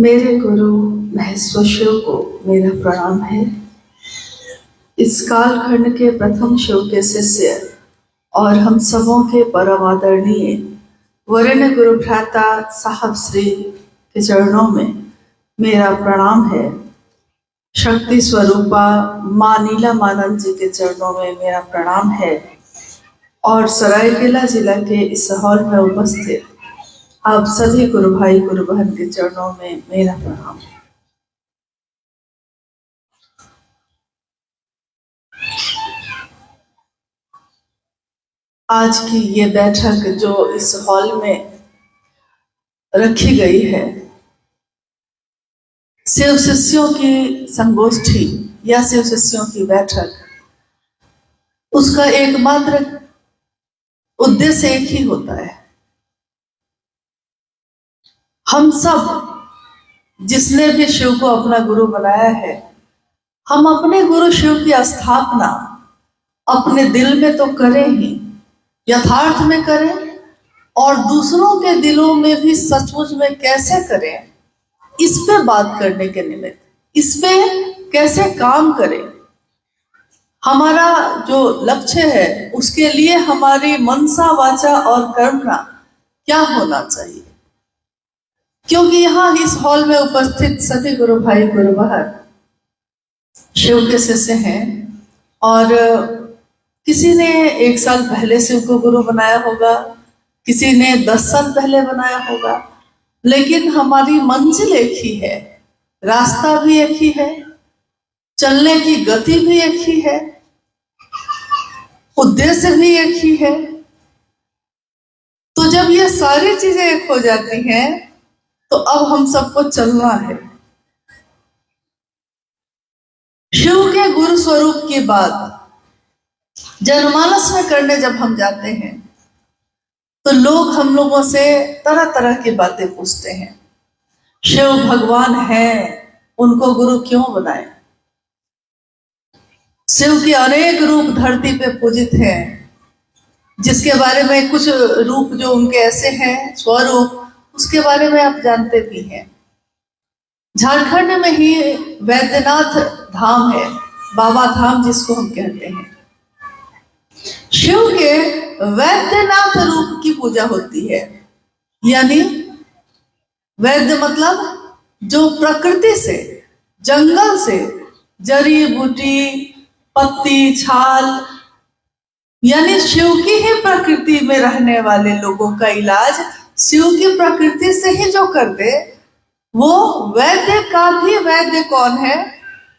मेरे गुरु महेश्वर शिव को मेरा प्रणाम है। इस कालखंड के प्रथम शिव के शिष्य और हम सबों के परम आदरणीय वरेण्य गुरु भ्राता साहब श्री के चरणों में मेरा प्रणाम है। शक्ति स्वरूपा माँ नीलमानंद जी के चरणों में मेरा प्रणाम है और सरायकेला जिला के इस हॉल में उपस्थित आप सभी गुरु भाई गुरु बहन के चरणों में मेरा प्रणाम है। आज की ये बैठक जो इस हॉल में रखी गई है, शिव शिष्यों की संगोष्ठी या शिव शिष्यों की बैठक, उसका एकमात्र उद्देश्य एक ही होता है। हम सब जिसने भी शिव को अपना गुरु बनाया है, हम अपने गुरु शिव की स्थापना अपने दिल में तो करें ही, यथार्थ में करें और दूसरों के दिलों में भी सचमुच में कैसे करें, इस पे बात करने के निमित्त, इस पे कैसे काम करें, हमारा जो लक्ष्य है उसके लिए हमारी मनसा वाचा और कर्मणा क्या होना चाहिए। क्योंकि यहाँ इस हॉल में उपस्थित सभी गुरु भाई गुरु बहन शिव के शिष्य हैं और किसी ने 1 साल पहले शिव को गुरु बनाया होगा, किसी ने 10 साल पहले बनाया होगा, लेकिन हमारी मंजिल एक ही है, रास्ता भी एक ही है, चलने की गति भी एक ही है, उद्देश्य भी एक ही है। तो जब ये सारी चीजें एक हो जाती हैं तो अब हम सबको चलना है। शिव के गुरु स्वरूप की बात जनमानस में करने जब हम जाते हैं तो लोग हम लोगों से तरह तरह की बातें पूछते हैं। शिव भगवान हैं, उनको गुरु क्यों बनाए? शिव के अनेक रूप धरती पे पूजित हैं, जिसके बारे में कुछ रूप जो उनके ऐसे हैं स्वरूप, उसके बारे में आप जानते भी हैं। झारखंड में ही वैद्यनाथ धाम है, बाबा धाम जिसको हम कहते हैं। शिव के वैद्यनाथ रूप की पूजा होती है, यानी वैद्य मतलब जो प्रकृति से, जंगल से जड़ी बूटी, पत्ती, छाल, यानी शिव की ही प्रकृति में रहने वाले लोगों का इलाज शिव की प्रकृति से ही जो कर दे, वो वैद्य का भी वैद्य कौन है?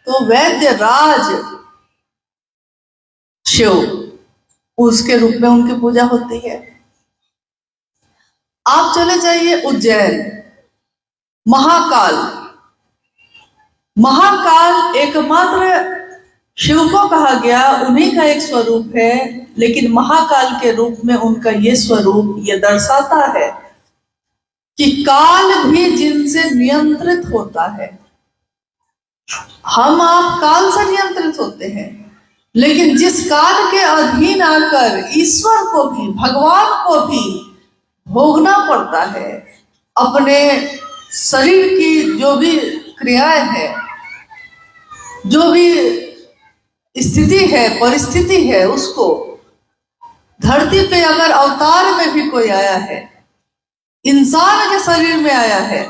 तो वैद्य राज शिव, उसके रूप में उनकी पूजा होती है। आप चले जाइए उज्जैन, महाकाल, महाकाल एकमात्र शिव को कहा गया, उन्हीं का एक स्वरूप है, लेकिन महाकाल के रूप में उनका ये स्वरूप ये दर्शाता है कि काल भी जिनसे नियंत्रित होता है। हम आप काल से नियंत्रित होते हैं, लेकिन जिस काल के अधीन आकर ईश्वर को भी, भगवान को भी भोगना पड़ता है, अपने शरीर की जो भी क्रियाएं हैं, जो भी स्थिति है, परिस्थिति है, उसको धरती पे अगर अवतार में भी कोई आया है, इंसान के शरीर में आया है,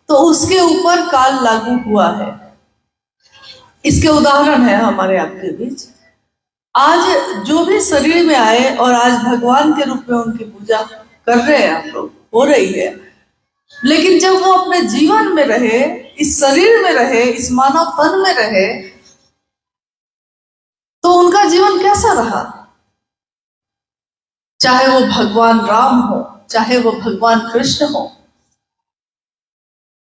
तो उसके ऊपर काल लागू हुआ है। इसके उदाहरण है हमारे आपके बीच। आज जो भी शरीर में आए और आज भगवान के रूप में उनकी पूजा कर रहे हैं आप लोग, हो रही है, लेकिन जब वो अपने जीवन में रहे, इस शरीर में रहे, इस मानव तन में रहे, तो उनका जीवन कैसा रहा? चाहे वो भगवान राम हो, चाहे वो भगवान कृष्ण हो,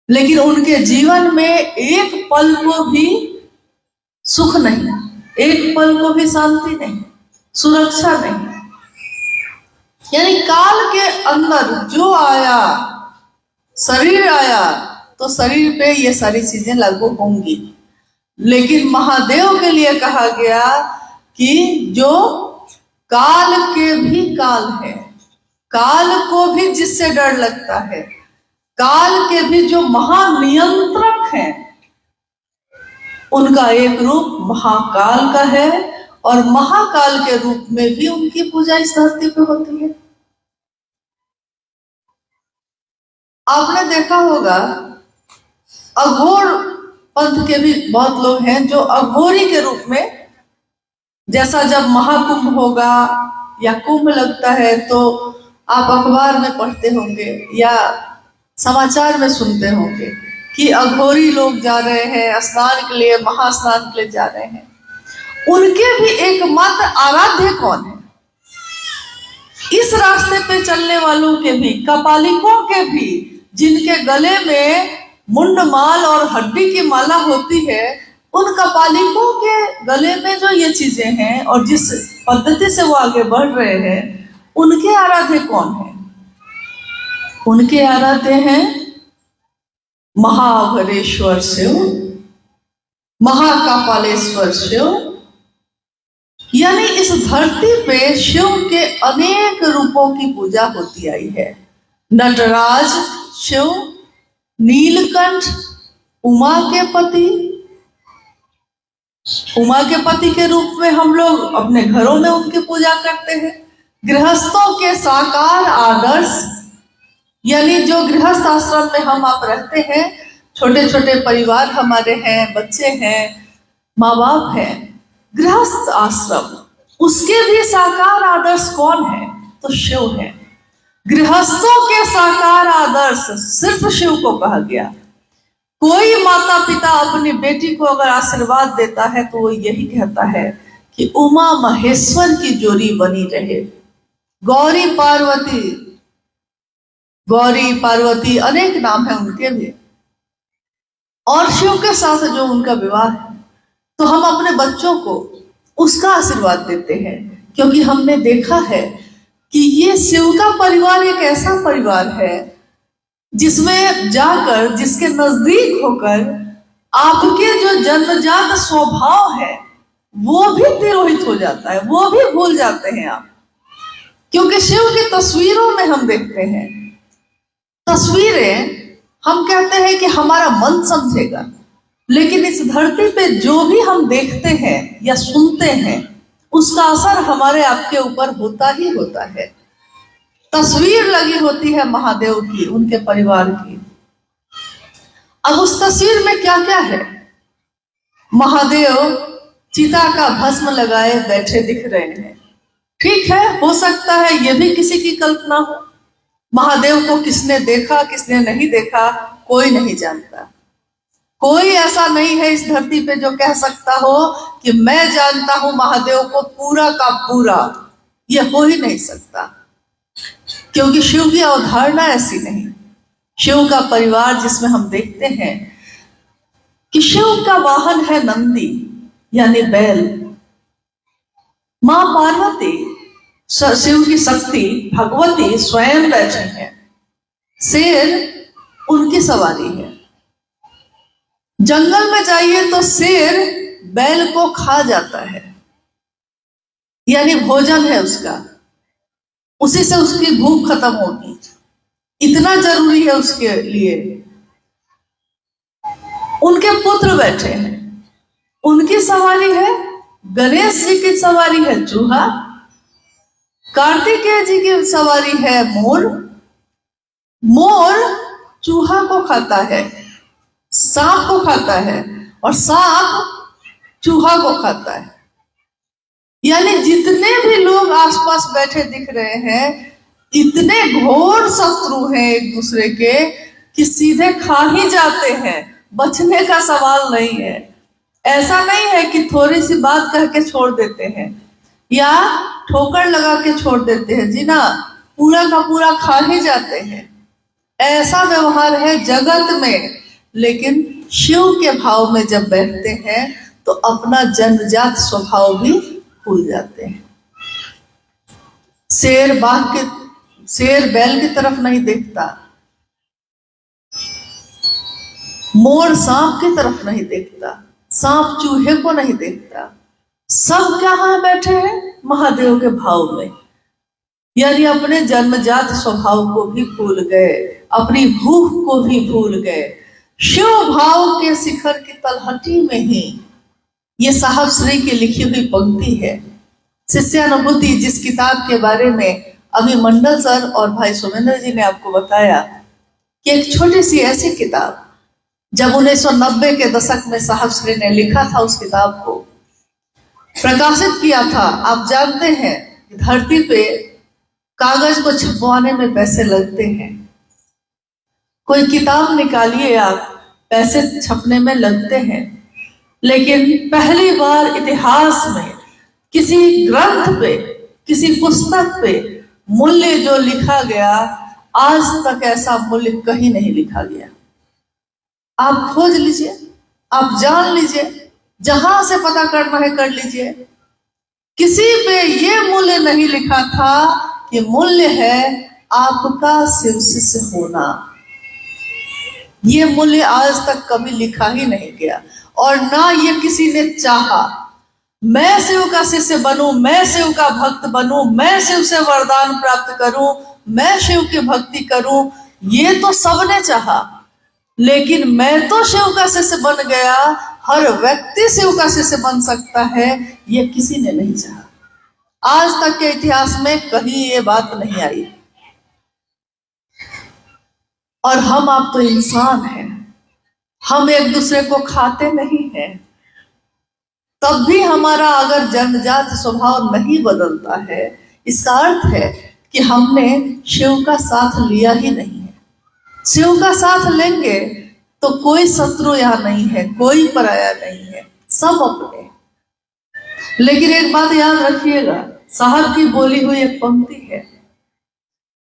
लेकिन उनके जीवन में एक पल को भी सुख नहीं, एक पल को भी शांति नहीं, सुरक्षा नहीं। यानी काल के अंदर जो आया, शरीर आया, तो शरीर पे ये सारी चीजें लागू होंगी। लेकिन महादेव के लिए कहा गया कि जो काल के भी काल है, काल को भी जिससे डर लगता है, काल के भी जो महानियंत्रक हैं, उनका एक रूप महाकाल का है और महाकाल के रूप में भी उनकी पूजा इस धरती पे होती है। आपने देखा होगा अघोर पंथ के भी बहुत लोग हैं जो अघोरी के रूप में, जैसा जब महाकुंभ होगा या कुंभ लगता है तो आप अखबार में पढ़ते होंगे या समाचार में सुनते होंगे कि अघोरी लोग जा रहे हैं स्नान के लिए, महास्नान के लिए जा रहे हैं। उनके भी एकमात्र आराध्य कौन है? इस रास्ते पे चलने वालों के भी, कपालिकों के भी, जिनके गले में मुंडमाल और हड्डी की माला होती है, उन कपालिकों के गले में जो ये चीजें हैं और जिस पद्धति से वो आगे बढ़ रहे हैं, उनके आराध्य कौन है? उनके आराध्य हैं महाअघोरेश्वर शिव, महाकापालेश्वर शिव। यानी इस धरती पे शिव के अनेक रूपों की पूजा होती आई है। नटराज शिव, नीलकंठ उमा के पति, उमा के पति के रूप में हम लोग अपने घरों में उनकी पूजा करते हैं। गृहस्थों के साकार आदर्श, यानी जो गृहस्थ आश्रम में हम आप रहते हैं, छोटे छोटे परिवार हमारे हैं, बच्चे हैं, माँ बाप हैं, गृहस्थ आश्रम, उसके भी साकार आदर्श कौन है? तो शिव है। गृहस्थों के साकार आदर्श सिर्फ शिव को कहा गया। कोई माता पिता अपनी बेटी को अगर आशीर्वाद देता है तो वो यही कहता है कि उमा महेश्वर की जोड़ी बनी रहे। गौरी पार्वती, गौरी पार्वती अनेक नाम है उनके भी, और शिव के साथ जो उनका विवाह है, तो हम अपने बच्चों को उसका आशीर्वाद देते हैं, क्योंकि हमने देखा है कि ये शिव का परिवार एक ऐसा परिवार है जिसमें जाकर, जिसके नजदीक होकर आपके जो जन्मजात स्वभाव है वो भी तिरोहित हो जाता है, वो भी भूल जाते हैं आप। क्योंकि शिव की तस्वीरों में हम देखते हैं, तस्वीरें हम कहते हैं कि हमारा मन समझेगा, लेकिन इस धरती पे जो भी हम देखते हैं या सुनते हैं उसका असर हमारे आपके ऊपर होता ही होता है। तस्वीर लगी होती है महादेव की, उनके परिवार की। अब उस तस्वीर में क्या क्या है? महादेव चिता का भस्म लगाए बैठे दिख रहे हैं। ठीक है, हो सकता है ये भी किसी की कल्पना हो। महादेव को किसने देखा किसने नहीं देखा कोई नहीं जानता। कोई ऐसा नहीं है इस धरती पे जो कह सकता हो कि मैं जानता हूं महादेव को पूरा का पूरा। यह हो ही नहीं सकता, क्योंकि शिव की अवधारणा ऐसी नहीं। शिव का परिवार जिसमें हम देखते हैं कि शिव का वाहन है नंदी, यानी बैल। मां पार्वती, शिव की शक्ति भगवती स्वयं बैठे हैं। शेर उनकी सवारी है। जंगल में जाइए तो शेर बैल को खा जाता है, यानी भोजन है उसका, उसी से उसकी भूख खत्म होगी, इतना जरूरी है उसके लिए। उनके पुत्र बैठे हैं, उनकी सवारी है। गणेश जी की सवारी है चूहा, कार्तिकेय जी की सवारी है मोर। मोर चूहा को खाता है, सांप को खाता है, और सांप चूहा को खाता है। यानी जितने भी लोग आसपास बैठे दिख रहे हैं, इतने घोर शत्रु हैं एक दूसरे के कि सीधे खा ही जाते हैं, बचने का सवाल नहीं है। ऐसा नहीं है कि थोड़ी सी बात कह के छोड़ देते हैं या ठोकर लगा के छोड़ देते हैं, जी ना, पूरा का पूरा खा ही जाते हैं। ऐसा व्यवहार है जगत में, लेकिन शिव के भाव में जब बैठते हैं तो अपना जन्मजात स्वभाव भी भूल जाते हैं। शेर बैल की तरफ नहीं देखता, मोर सांप की तरफ नहीं देखता, सांप चूहे को नहीं देखता। सब कहाँ बैठे हैं? महादेव के भाव में, यानी अपने जन्मजात स्वभाव को भी भूल गए। अपनी भूख को भी भूल गए। शिव भाव के शिखर की तलहटी में ही ये साहब श्री की लिखी हुई पंक्ति है। शिष्यानुभूति, जिस किताब के बारे में अभी मंडल सर और भाई सुमेंद्र जी ने आपको बताया कि एक छोटी सी ऐसी किताब जब 1990 के दशक में साहब श्री ने लिखा था, उस किताब को प्रकाशित किया था। आप जानते हैं कि धरती पे कागज को छपवाने में पैसे लगते हैं। कोई किताब निकालिए आप, पैसे छपने में लगते हैं, लेकिन पहली बार इतिहास में किसी ग्रंथ पे, किसी पुस्तक पे मूल्य जो लिखा गया, आज तक ऐसा मूल्य कहीं नहीं लिखा गया। आप खोज लीजिए, आप जान लीजिए, जहां से पता करना है कर लीजिए। किसी पे ये मूल्य नहीं लिखा था कि मूल्य है आपका शिव शिष्य होना। ये मूल्य आज तक कभी लिखा ही नहीं गया, और ना ये किसी ने चाहा। मैं शिव का शिष्य बनूं, मैं शिव का भक्त बनूं, मैं शिव से वरदान प्राप्त करूं, मैं शिव की भक्ति करूं, ये तो सबने चाहा। लेकिन मैं तो शिव का शिष्य बन गया, हर व्यक्ति शिव का शिष्य बन सकता है, ये किसी ने नहीं चाहा। आज तक के इतिहास में कहीं ये बात नहीं आई। और हम आप तो इंसान हैं, हम एक दूसरे को खाते नहीं हैं, तब भी हमारा अगर जन्मजात स्वभाव नहीं बदलता है, इसका अर्थ है कि हमने शिव का साथ लिया ही नहीं है। शिव का साथ लेंगे तो कोई शत्रु यहाँ नहीं है, कोई पराया नहीं है, सब अपने। लेकिन एक बात याद रखिएगा, साहब की बोली हुई एक पंक्ति है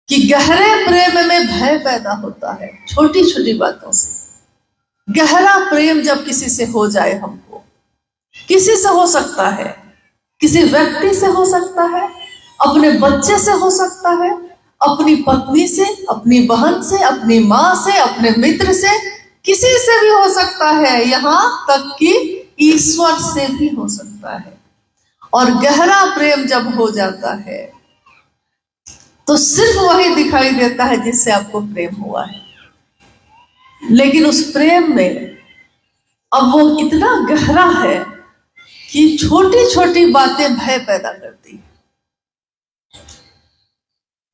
कि गहरे प्रेम में भय पैदा होता है छोटी छोटी बातों से। गहरा प्रेम जब किसी से हो जाए, हमको किसी से हो सकता है, किसी व्यक्ति से हो सकता है, अपने बच्चे से हो सकता है, अपनी पत्नी से, अपनी बहन से, अपनी माँ से, अपने मित्र से, किसी से भी हो सकता है, यहाँ तक कि ईश्वर से भी हो सकता है। और गहरा प्रेम जब हो जाता है तो सिर्फ वही दिखाई देता है जिससे आपको प्रेम हुआ है। लेकिन उस प्रेम में अब वो इतना गहरा है कि छोटी छोटी बातें भय पैदा करती है।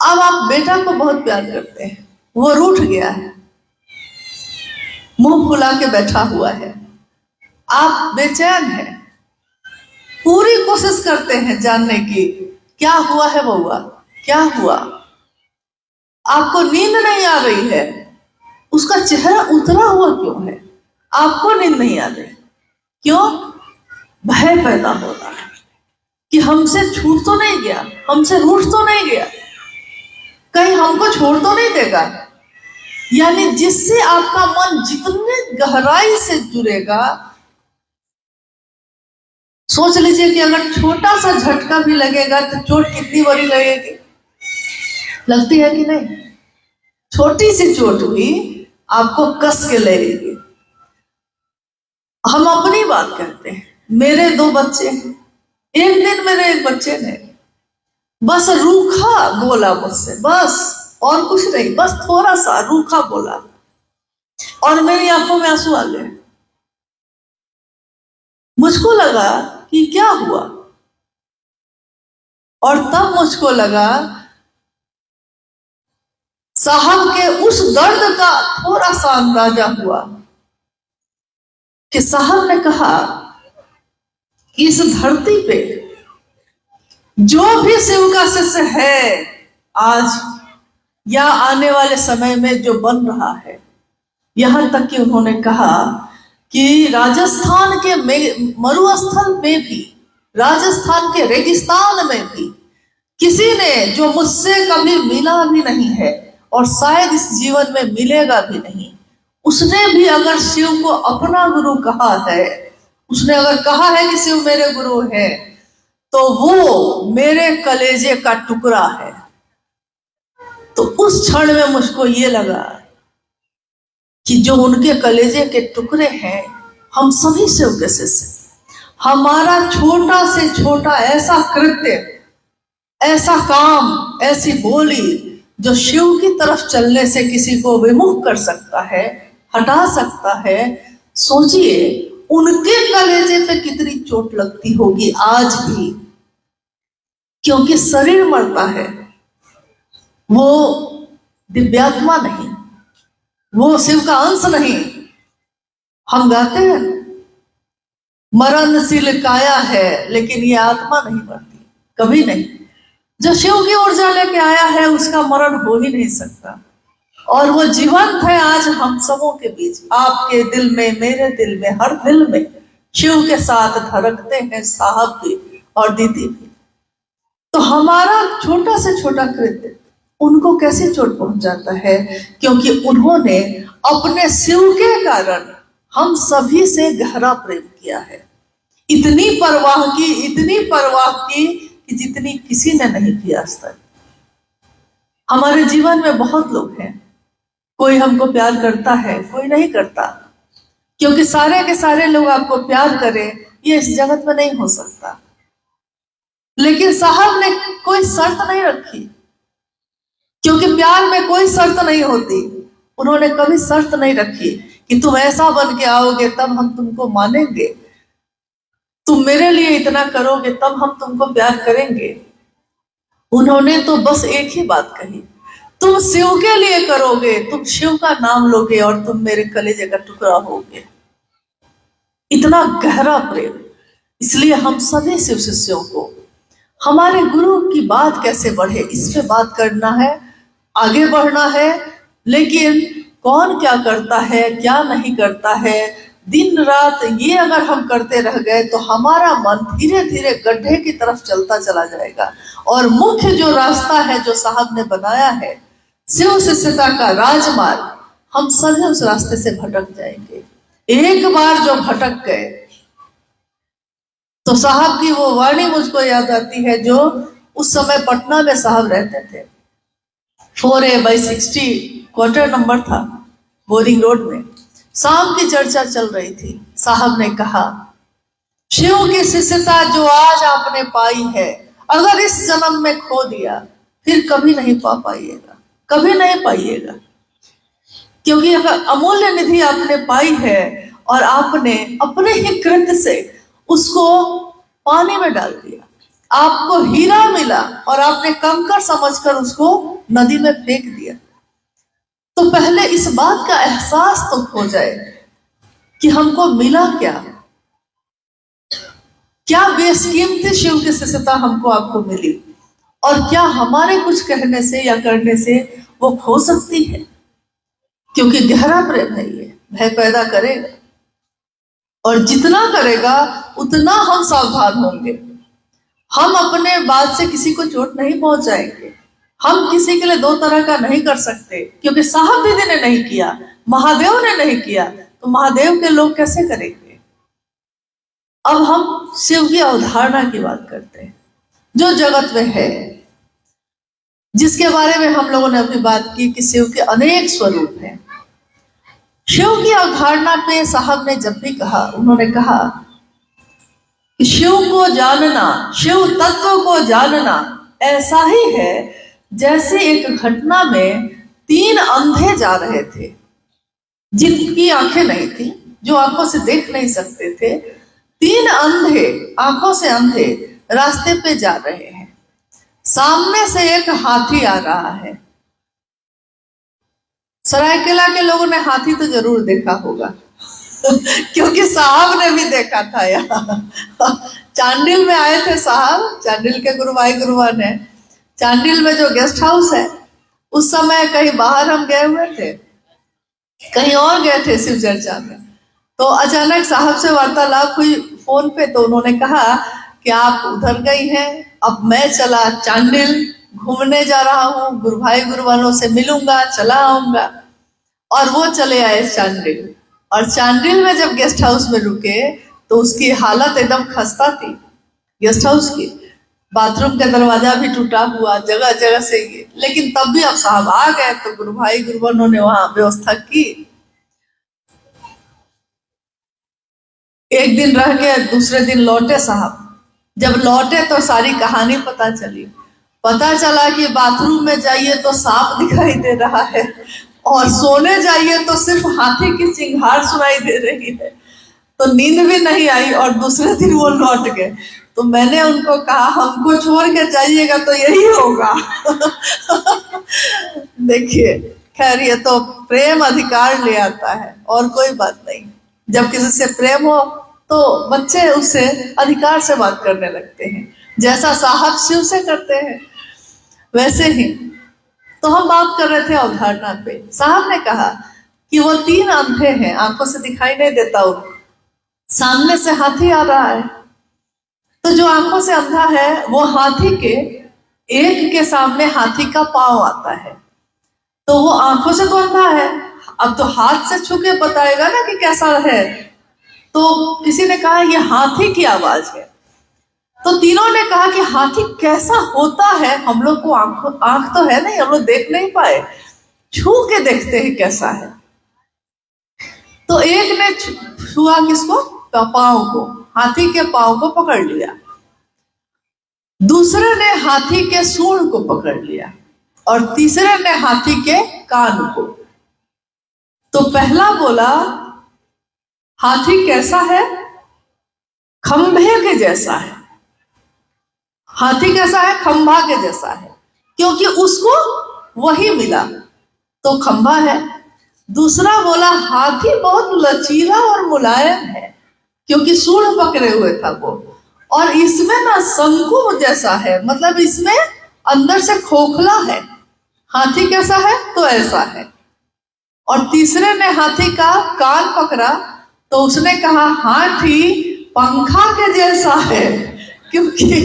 अब आप बेटा को बहुत प्यार करते हैं, वो रूठ गया है, मुंह फुला के बैठा हुआ है, आप बेचैन हैं, पूरी कोशिश करते हैं जानने की क्या हुआ है बउआ, क्या हुआ। आपको नींद नहीं आ रही है, उसका चेहरा उतरा हुआ क्यों है, आपको नींद नहीं आ रही, क्यों? भय पैदा हो रहा है कि हमसे छूट तो नहीं गया, हमसे रूठ तो नहीं गया, कहीं हमको छोड़ तो नहीं देगा। यानी जिससे आपका मन जितने गहराई से जुड़ेगा, सोच लीजिए कि अगर छोटा सा झटका भी लगेगा तो चोट कितनी बड़ी लगेगी, लगती है कि नहीं? छोटी सी चोट भी आपको कस के लगेगी। हम अपनी बात करते हैं, मेरे 2 बच्चे हैं, एक दिन मेरे एक बच्चे ने बस रूखा बोला मुझसे, बस और कुछ नहीं, बस थोड़ा सा रूखा बोला और मेरी आंखों में आंसू आ गए। मुझको लगा कि क्या हुआ, और तब मुझको लगा साहब के उस दर्द का थोड़ा सा अंदाजा हुआ कि साहब ने कहा इस धरती पे जो भी शिव का शिष्य है आज या आने वाले समय में जो बन रहा है, यहां तक कि उन्होंने कहा कि राजस्थान के मरुस्थल में भी, राजस्थान के रेगिस्तान में भी किसी ने जो मुझसे कभी मिला भी नहीं है और शायद इस जीवन में मिलेगा भी नहीं, उसने भी अगर शिव को अपना गुरु कहा है, उसने अगर कहा है कि शिव मेरे गुरु है, तो वो मेरे कलेजे का टुकड़ा है। तो उस क्षण में मुझको ये लगा कि जो उनके कलेजे के टुकड़े हैं, हम सभी शिव के शिष्य, हमारा छोटा से छोटा ऐसा कृत्य, ऐसा काम, ऐसी बोली जो शिव की तरफ चलने से किसी को विमुख कर सकता है, हटा सकता है, सोचिए उनके कलेजे पे कितनी चोट लगती होगी आज भी, क्योंकि शरीर मरता है, वो दिव्यात्मा नहीं, वो शिव का अंश नहीं। हम गाते हैं मरणशील काया है, लेकिन ये आत्मा नहीं मरती, कभी नहीं। जो शिव की ऊर्जा लेके आया है उसका मरण हो ही नहीं सकता, और वो जीवंत है आज हम सबों के बीच, आपके दिल में, मेरे दिल में, हर दिल में शिव के साथ धड़कते हैं साहब भी और दीदी भी। तो हमारा छोटा से छोटा कृत्य उनको कैसे चोट पहुंचाता है, क्योंकि उन्होंने अपने शिव के कारण हम सभी से गहरा प्रेम किया है। इतनी परवाह की, इतनी परवाह की कि जितनी किसी ने नहीं किया आज तक। हमारे जीवन में बहुत लोग हैं, कोई हमको प्यार करता है, कोई नहीं करता, क्योंकि सारे के सारे लोग आपको प्यार करें ये इस जगत में नहीं हो सकता। लेकिन साहब ने कोई शर्त नहीं रखी, क्योंकि प्यार में कोई शर्त नहीं होती। उन्होंने कभी शर्त नहीं रखी कि तुम ऐसा बन के आओगे तब हम तुमको मानेंगे, तुम मेरे लिए इतना करोगे तब हम तुमको प्यार करेंगे। उन्होंने तो बस एक ही बात कही, तुम शिव के लिए करोगे, तुम शिव का नाम लोगे और तुम मेरे कलेजे का टुकड़ा होगे। इतना गहरा प्रेम। इसलिए हम सभी शिव शिष्यों को हमारे गुरु की बात कैसे बढ़े इस पे बात करना है, आगे बढ़ना है। लेकिन कौन क्या करता है, क्या नहीं करता है, दिन रात ये अगर हम करते रह गए तो हमारा मन धीरे धीरे गड्ढे की तरफ चलता चला जाएगा। और मुख्य जो रास्ता है जो साहब ने बनाया है, शिव शिष्यता का राजमार्ग, हम सभी उस रास्ते से भटक जाएंगे। एक बार जो भटक गए तो साहब की वो वाणी मुझको याद आती है, जो उस समय पटना में साहब रहते थे। 4A/60 क्वार्टर नंबर था, बोरिंग रोड में। शाम की चर्चा चल रही थी। साहब ने कहा, शिव की शिष्यता जो आज आपने पाई है, अगर इस जन्म में खो दिया फिर कभी नहीं पा पाइएगा, कभी नहीं पाइएगा। क्योंकि अगर अमूल्य निधि आपने पाई है और आपने अपने ही कृत्य से उसको पानी में डाल दिया, आपको हीरा मिला और आपने कंकड़ समझकर उसको नदी में फेंक दिया, तो पहले इस बात का एहसास तो हो जाए कि हमको मिला क्या, क्या बेशकीमती शिव की शिष्यता हमको आपको मिली, और क्या हमारे कुछ कहने से या करने से वो खो सकती है। क्योंकि गहरा प्रेम है, ये भय पैदा करेगा, और जितना करेगा उतना हम सावधान होंगे। हम अपने बात से किसी को चोट नहीं पहुंचाएंगे। हम किसी के लिए दो तरह का नहीं कर सकते, क्योंकि साहब दीदी ने नहीं किया, महादेव ने नहीं किया, तो महादेव के लोग कैसे करेंगे। अब हम शिव की अवधारणा की बात करते हैं, जो जगत में है, जिसके बारे में हम लोगों ने अभी बात की कि शिव के अनेक स्वरूप हैं। शिव की अवधारणा पे साहब ने जब भी कहा, उन्होंने कहा कि शिव को जानना, शिव तत्व को जानना ऐसा ही है जैसे एक घटना में 3 अंधे जा रहे थे, जिनकी आंखें नहीं थी, जो आंखों से देख नहीं सकते थे। 3 अंधे, आंखों से अंधे रास्ते पे जा रहे हैं। सामने से एक हाथी आ रहा है। सरायकेला के लोगों ने हाथी तो जरूर देखा होगा क्योंकि साहब ने भी देखा था यहाँ। चांडिल में आए थे साहब, चांडिल के गुरु भाई गुरुवान है। चांडिल में जो गेस्ट हाउस है, उस समय कहीं बाहर हम गए हुए थे, कहीं और गए थे शिव चर्चा में। तो अचानक साहब से वार्तालाप हुई फोन पे, तो उन्होंने कहा कि आप उधर गई हैं, अब मैं चला चांडिल घूमने जा रहा हूँ, गुरु भाई गुरुवानों से मिलूंगा, चला आऊंगा। और वो चले आए चांडिल, और चांडिल में जब गेस्ट हाउस में रुके तो उसकी हालत एकदम खस्ता थी। गेस्ट हाउस की बाथरूम का दरवाजा भी टूटा हुआ, जगह जगह से ये, लेकिन तब भी अब साहब आ गए तो गुरु भाई गुरुवानों ने वहां व्यवस्था की। एक दिन रह के दूसरे दिन लौटे साहब। जब लौटे तो सारी कहानी पता चली। पता चला कि बाथरूम में जाइए तो सांप दिखाई दे रहा है, और सोने जाइए तो सिर्फ हाथी की चिंगार सुनाई दे रही है। तो नींद भी नहीं आई और दूसरे दिन वो लौट गए। तो मैंने उनको कहा, हमको छोड़ के जाइएगा तो यही होगा। देखिए, खैर ये तो प्रेम अधिकार ले आता है और कोई बात नहीं। जब किसी से प्रेम हो तो बच्चे उससे अधिकार से बात करने लगते हैं, जैसा साहब शिव से करते हैं वैसे ही। तो हम बात कर रहे थे अवधारणा पे। साहब ने कहा कि वो 3 अंधे हैं, आंखों से दिखाई नहीं देता उनको, सामने से हाथी आ रहा है, तो जो आंखों से अंधा है वो हाथी के एक के सामने हाथी का पांव आता है, तो वो आंखों से तो अंधा है, अब तो हाथ से छू के बताएगा ना कि कैसा है। तो किसी ने कहा ये हाथी की आवाज है, तो तीनों ने कहा कि हाथी कैसा होता है, हम लोग को आंख तो है नहीं, हम लोग देख नहीं पाए, छू के देखते हैं कैसा है। तो एक ने छुआ किसको, पांव को, हाथी के पांव को पकड़ लिया। दूसरे ने हाथी के सूंड को पकड़ लिया और तीसरे ने हाथी के कान को। तो पहला बोला हाथी कैसा है, खंभे के जैसा है। हाथी कैसा है, खंभा के जैसा है, क्योंकि उसको वही मिला तो खंभा है। दूसरा बोला हाथी बहुत लचीला और मुलायम है, क्योंकि सूंड पकड़े हुए था वो, और इसमें ना शंकु जैसा है, मतलब इसमें अंदर से खोखला है। हाथी कैसा है, तो ऐसा है। और तीसरे ने हाथी का कान पकड़ा, तो उसने कहा हाथी पंखा के जैसा है, क्योंकि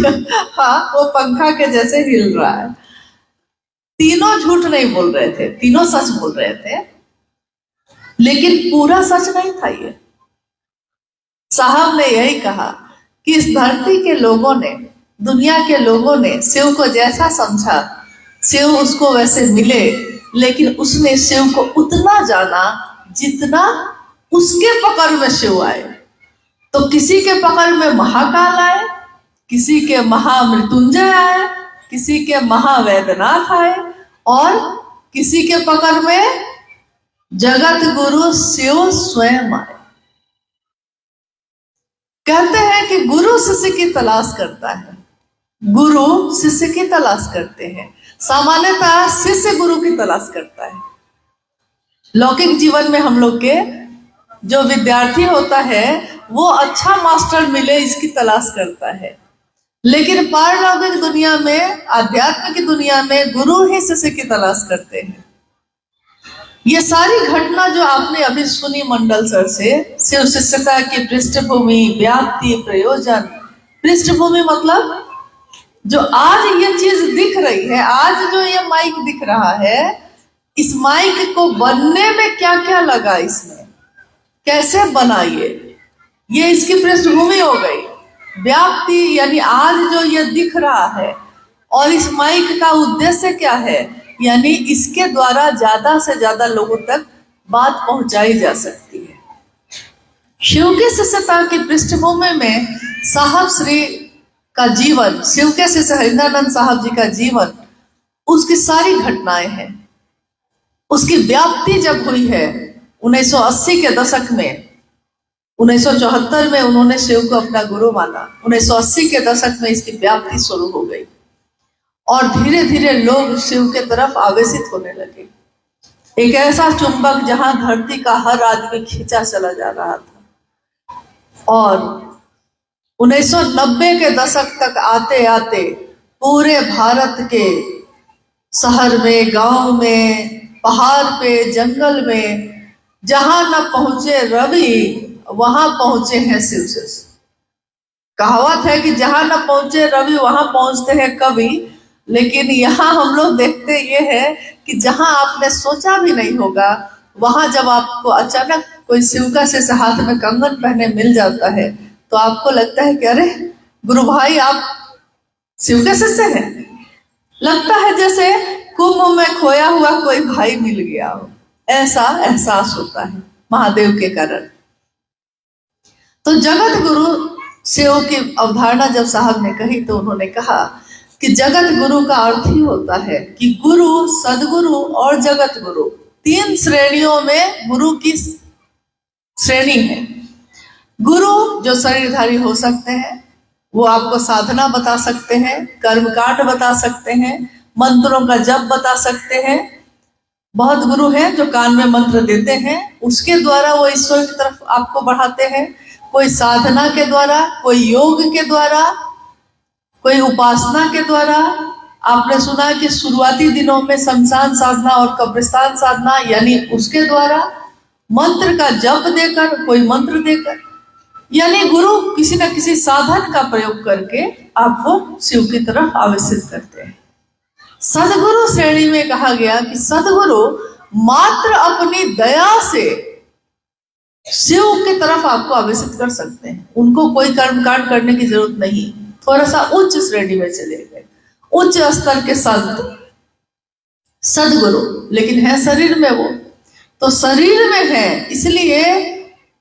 हाँ वो पंखा के जैसे हिल रहा है। तीनों झूठ नहीं बोल रहे थे, तीनों सच बोल रहे थे, लेकिन पूरा सच नहीं था ये। साहब ने यही कहा कि इस धरती के लोगों ने, दुनिया के लोगों ने शिव को जैसा समझा, शिव उसको वैसे मिले, लेकिन उसने शिव को उतना जाना जितना उसके पकड़ में शिव आए। तो किसी के पकड़ में महाकाल आए, किसी के महामृत्युंजय आए, किसी के महावैद्यनाथ आए, और किसी के पकड़ में जगत गुरु शिव स्वयं आए। कहते हैं कि गुरु शिष्य की तलाश करता है, गुरु शिष्य की तलाश करते हैं। सामान्यतः शिष्य गुरु की तलाश करता है। लौकिक जीवन में हम लोग के जो विद्यार्थी होता है वो अच्छा मास्टर मिले इसकी तलाश करता है, लेकिन पारलौकिक दुनिया में, आध्यात्म की दुनिया में गुरु ही शिष्य की तलाश करते हैं। ये सारी घटना जो आपने अभी सुनी मंडल सर से, शिव शिष्यता की पृष्ठभूमि, व्याप्ति, प्रयोजन। पृष्ठभूमि मतलब जो आज ये चीज दिख रही है, आज जो ये माइक दिख रहा है, इस माइक को बनने में क्या क्या लगा, इसमें कैसे बना, ये इसकी पृष्ठभूमि हो गई। व्याप्ति यानी आज जो ये दिख रहा है, और इस माइक का उद्देश्य क्या है, यानी इसके द्वारा ज्यादा से ज्यादा लोगों तक बात पहुंचाई जा सकती है। शिव के शिष्यता की पृष्ठभूमि में साहब श्री का जीवन, शिव के शिष्य हरिंद्रानंद साहब जी का जीवन, उसकी सारी घटनाएं हैं। उसकी व्याप्ति जब हुई है 1980 के दशक में, 1974 में उन्होंने शिव को अपना गुरु माना, 1980 के दशक में इसकी व्याप्ति शुरू हो गई, और धीरे धीरे लोग शिव के तरफ आवेशित होने लगे। एक ऐसा चुंबक जहां धरती का हर आदमी खींचा चला जा रहा था। और 1990 के दशक तक आते आते पूरे भारत के शहर में, गांव में, पहाड़ पे, जंगल में, जहां न पहुंचे रवि वहां पहुंचे हैं शिव शिष्य। कहावत है कि जहां न पहुंचे रवि वहां पहुंचते हैं कवि, लेकिन यहाँ हम लोग देखते ये है कि जहां आपने सोचा भी नहीं होगा, वहां जब आपको अचानक कोई शिव का शिष्य हाथ में कंगन पहने मिल जाता है, तो आपको लगता है कि अरे गुरु भाई आप शिव के शिष्य हैं। लगता है जैसे कुंभ में खोया हुआ कोई भाई मिल गया हो, ऐसा एहसास होता है महादेव के कारण। तो जगत गुरु शिव की अवधारणा जब साहब ने कही, तो उन्होंने कहा कि जगत गुरु का अर्थ ही होता है कि गुरु, सदगुरु और जगत गुरु, तीन श्रेणियों में गुरु की श्रेणी है। गुरु जो शरीरधारी हो सकते हैं, वो आपको साधना बता सकते हैं, कर्मकांड बता सकते हैं, मंत्रों का जप बता सकते हैं। बहुत गुरु हैं जो कान में मंत्र देते हैं, उसके द्वारा वो ईश्वर की तरफ आपको बढ़ाते हैं। कोई साधना के द्वारा, कोई योग के द्वारा, कोई उपासना के द्वारा। आपने सुना कि शुरुआती दिनों में शमशान साधना और कब्रिस्तान साधना, यानी उसके द्वारा मंत्र का जप देकर, कोई मंत्र देकर, यानी गुरु किसी न किसी साधन का प्रयोग करके आपको शिव की तरफ आवेशित करते हैं। सदगुरु श्रेणी में कहा गया कि सदगुरु मात्र अपनी दया से शिव की तरफ आपको आवेशित कर सकते हैं। उनको कोई कर्मकांड करने की जरूरत नहीं। थोड़ा सा उच्च श्रेणी में चले गए, उच्च स्तर के संत सदगुरु, लेकिन है शरीर में, वो तो शरीर में है इसलिए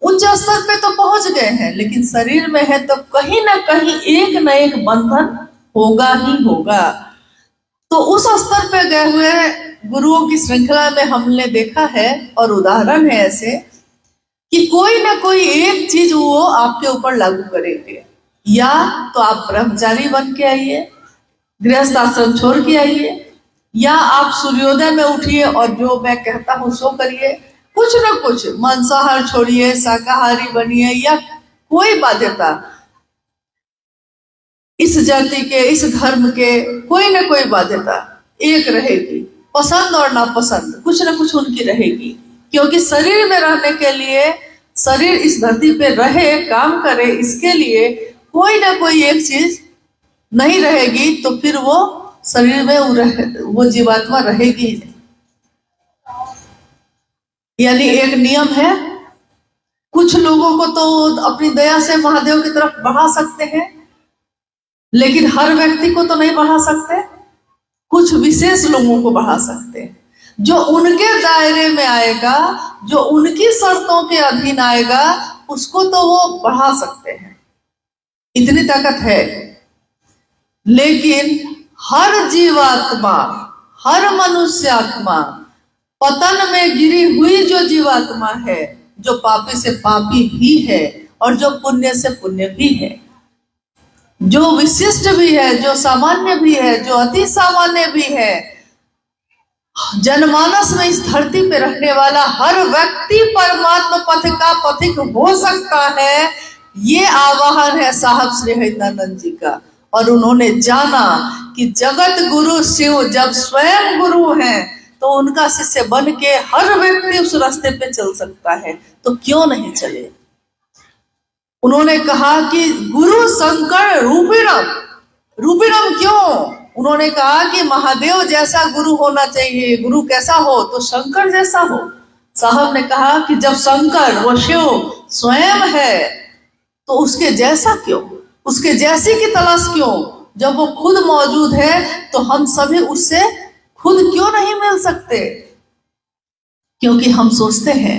उच्च स्तर पे तो पहुंच गए हैं, लेकिन शरीर में है तो कहीं ना कहीं एक न एक बंधन होगा ही होगा। तो उस स्तर पे गए हुए गुरुओं की श्रृंखला में हमने देखा है और उदाहरण है ऐसे कि कोई ना कोई एक चीज वो आपके ऊपर लागू करेंगे। या तो आप ब्रह्मचारी बन के आइए, गृहस्थ आश्रम छोड़ के आइए, या आप सूर्योदय में उठिए और जो मैं कहता हूँ सो करिए। कुछ ना कुछ मांसाहार छोड़िए, शाकाहारी बनिए, या कोई बाध्यता इस जाति के, इस धर्म के, कोई ना कोई बाध्यता एक रहेगी। पसंद और नापसंद कुछ ना कुछ उनकी रहेगी, क्योंकि शरीर में रहने के लिए, शरीर इस धरती पे रहे, काम करे, इसके लिए कोई ना कोई एक चीज नहीं रहेगी, तो फिर वो शरीर में वो जीवात्मा रहेगी ही नहीं। यानी एक नियम है, कुछ लोगों को तो अपनी दया से महादेव की तरफ बढ़ा सकते हैं, लेकिन हर व्यक्ति को तो नहीं बढ़ा सकते। कुछ विशेष लोगों को बढ़ा सकते हैं, जो उनके दायरे में आएगा, जो उनकी शर्तों के अधीन आएगा, उसको तो वो बढ़ा सकते हैं, इतनी ताकत है। लेकिन हर जीवात्मा, हर मनुष्य आत्मा, पतन में गिरी हुई जो जीवात्मा है, जो पापी से पापी भी है और जो पुण्य से पुण्य भी है, जो विशिष्ट भी है, जो सामान्य भी है, जो अति सामान्य भी है, जनमानस में इस धरती पे रहने वाला हर व्यक्ति परमात्मा पथ का पथिक हो सकता है। ये आवाहन है साहब श्री हरिदानंद जी का। और उन्होंने जाना कि जगत गुरु शिव जब स्वयं गुरु हैं, तो उनका शिष्य बन के हर व्यक्ति उस रास्ते पे चल सकता है, तो क्यों नहीं चले। उन्होंने कहा कि गुरु शंकर रूपिणम। रूपिणम क्यों? उन्होंने कहा कि महादेव जैसा गुरु होना चाहिए। गुरु कैसा हो? तो शंकर जैसा हो। साहब ने कहा कि जब शंकर, वो शिव स्वयं है, तो उसके जैसा क्यों, उसके जैसी की तलाश क्यों? जब वो खुद मौजूद है, तो हम सभी उससे खुद क्यों नहीं मिल सकते? क्योंकि हम सोचते हैं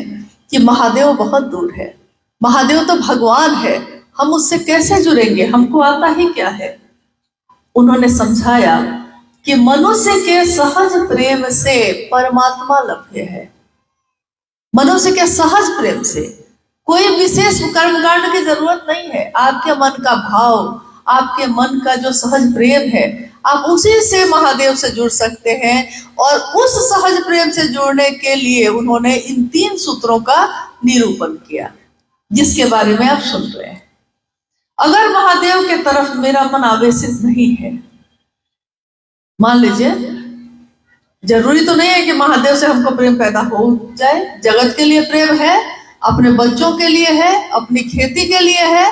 कि महादेव बहुत दूर है, महादेव तो भगवान है, हम उससे कैसे जुड़ेंगे, हमको आता ही क्या है। उन्होंने समझाया कि मनुष्य के सहज प्रेम से परमात्मा लभ्य है। मनुष्य के सहज प्रेम से कोई विशेष कर्मकांड की जरूरत नहीं है। आपके मन का भाव, आपके मन का जो सहज प्रेम है, आप उसी से महादेव से जुड़ सकते हैं। और उस सहज प्रेम से जुड़ने के लिए उन्होंने इन 3 सूत्रों का निरूपण किया, जिसके बारे में आप सुन रहे हैं। अगर महादेव के तरफ मेरा मन आवेशित नहीं है, मान लीजिए, जरूरी तो नहीं है कि महादेव से हमको प्रेम पैदा हो जाए। जगत के लिए प्रेम है, अपने बच्चों के लिए है, अपनी खेती के लिए है,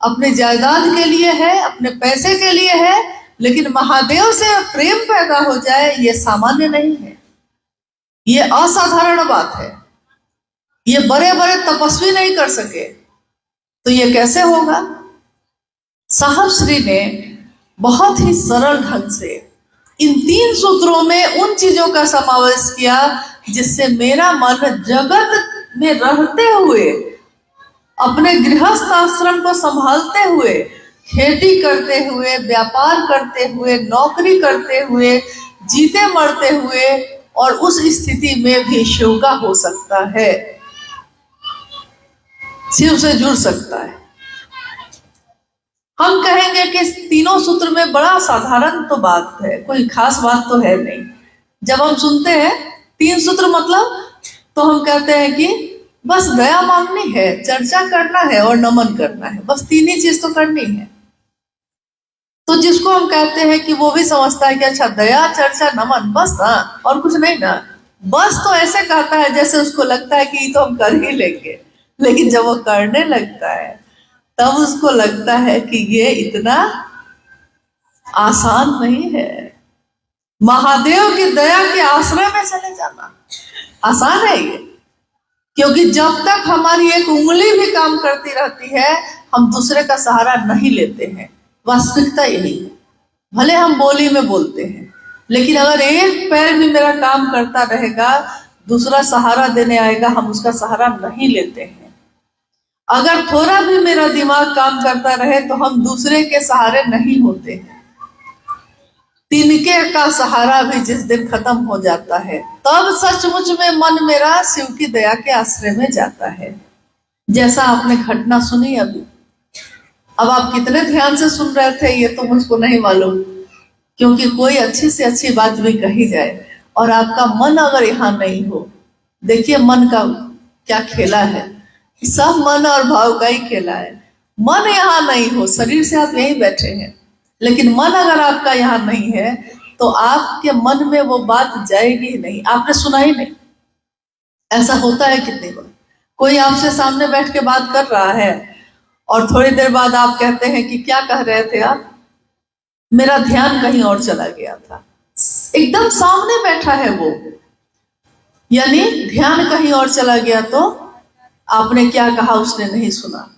अपने जायदाद के लिए है, अपने पैसे के लिए है, लेकिन महादेव से प्रेम पैदा हो जाए, ये सामान्य नहीं है, ये असाधारण बात है। ये बड़े बड़े तपस्वी नहीं कर सके, तो ये कैसे होगा? साहब श्री ने बहुत ही सरल ढंग से इन 3 सूत्रों में उन चीजों का समावेश किया जिससे मेरा मन जगत में रहते हुए, अपने गृहस्थ आश्रम को संभालते हुए खेती करते हुए, व्यापार करते हुए, नौकरी करते हुए, जीते मरते हुए, और उस स्थिति में भी शिव का हो सकता है, शिव से जुड़ सकता है। हम कहेंगे कि तीनों सूत्र में बड़ा साधारण तो बात है, कोई खास बात तो है नहीं। जब हम सुनते हैं 3 सूत्र मतलब, तो हम कहते हैं कि बस दया मांगनी है, चर्चा करना है और नमन करना है, बस 3 ही चीज तो करनी है। तो जिसको हम कहते हैं कि वो भी समझता है कि अच्छा दया, चर्चा, नमन, बस ना, और कुछ नहीं ना, बस तो ऐसे कहता है जैसे उसको लगता है कि ये तो हम कर ही लेंगे। लेकिन जब वो करने लगता है तब उसको लगता है कि ये इतना आसान नहीं है। महादेव की दया के आश्रय में चले जाना आसान है ये, क्योंकि जब तक हमारी एक उंगली भी काम करती रहती है हम दूसरे का सहारा नहीं लेते हैं। वास्तविकता यही है। भले हम बोली में बोलते हैं, लेकिन अगर एक पैर भी मेरा काम करता रहेगा, दूसरा सहारा देने आएगा, हम उसका सहारा नहीं लेते हैं। अगर थोड़ा भी मेरा दिमाग काम करता रहे तो हम दूसरे के सहारे नहीं होते हैं। तिनके का सहारा भी जिस दिन खत्म हो जाता है तब सचमुच में मन मेरा शिव की दया के आश्रय में जाता है। जैसा आपने घटना सुनी अभी, अब आप कितने ध्यान से सुन रहे थे ये तो मुझको नहीं मालूम, क्योंकि कोई अच्छी से अच्छी बात भी कही जाए और आपका मन अगर यहाँ नहीं हो, देखिए मन का क्या खेला है, सब मन और भाव का ही खेला है। मन यहाँ नहीं हो, शरीर से आप यहीं बैठे हैं, लेकिन मन अगर आपका यहाँ नहीं है तो आपके मन में वो बात जाएगी ही नहीं, आपने सुना ही नहीं। ऐसा होता है कितनी बार, कोई आपसे सामने बैठ के बात कर रहा है और थोड़ी देर बाद आप कहते हैं कि क्या कह रहे थे आप, मेरा ध्यान कहीं और चला गया था। एकदम सामने बैठा है वो, यानी ध्यान कहीं और चला गया, तो आपने क्या कहा उसने नहीं सुना।